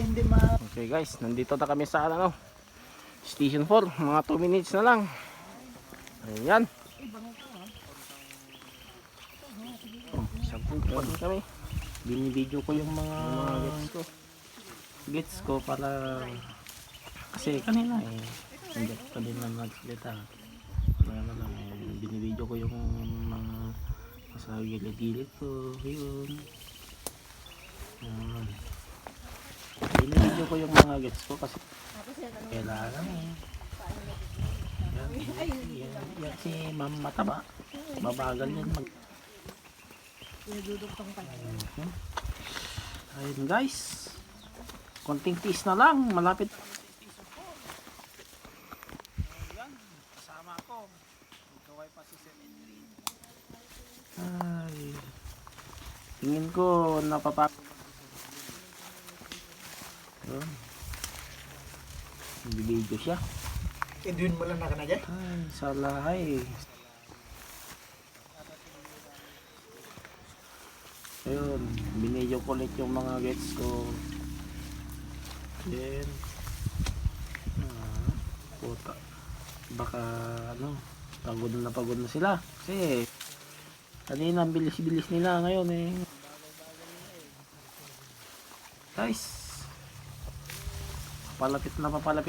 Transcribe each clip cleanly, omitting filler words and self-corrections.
hindi ma... Okay guys, nandito na kami sa ano, Station 4. Mga 2 minutes na lang. Ayan. Sampung pa din kami. Binibidyo ko yung mga gets ko para kasi kanina hindi kanina nagsalita. Ano lang binibidyo ko yung mga sa gilid-gilid ko yun. Binibidyo ko yung mga gets ko kasi kailangan yan si Ma'am Mataba babagal yan ayun guys, konting tiis na lang, malapit. Kasama ko, gaway pa si Sir Henry. Ay, tingin ko napapak. Ayun, nag-video siya. Edwin mo lang na kanagay. Ay, salahay. Ayun, binidyo ko ulit yung mga gets ko. Then, puta. Baka, pagod na sila. Kasi, kanina ang bilis-bilis nila ngayon eh. Guys, papalapit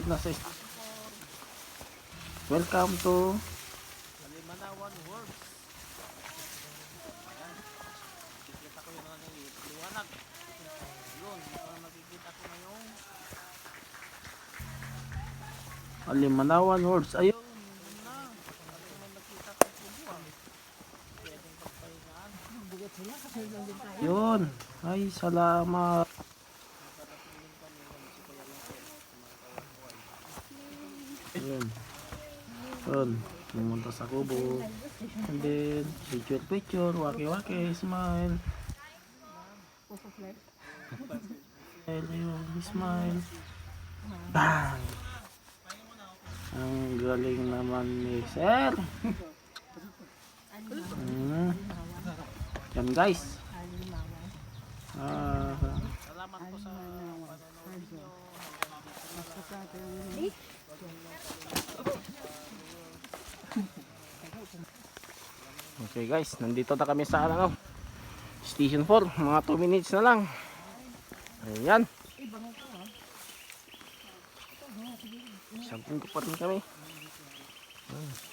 na sa welcome to Kalimanawan Works. Nakikita ko yung mga liwanag. Yun, nakikita ko na yung Kalimanawan Works. Ayun, yun na. Nakikita ko yung buwan. Pwedeng pagpahingaan. Yun, ay salamat. Yun, pumunta sa kubo. And then, picture, waki-waki, smile. Ayun, smile. Bang! Ang galing naman ni Sir. Yan guys. Salamat po sa panonood niyo. Okay guys, nandito na kami sa ano, Station 4. Mga 2 minutes na lang. Ayan. Sampung pa din kami.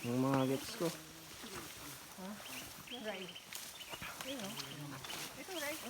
Yung mga gets ko. Right. Ito right.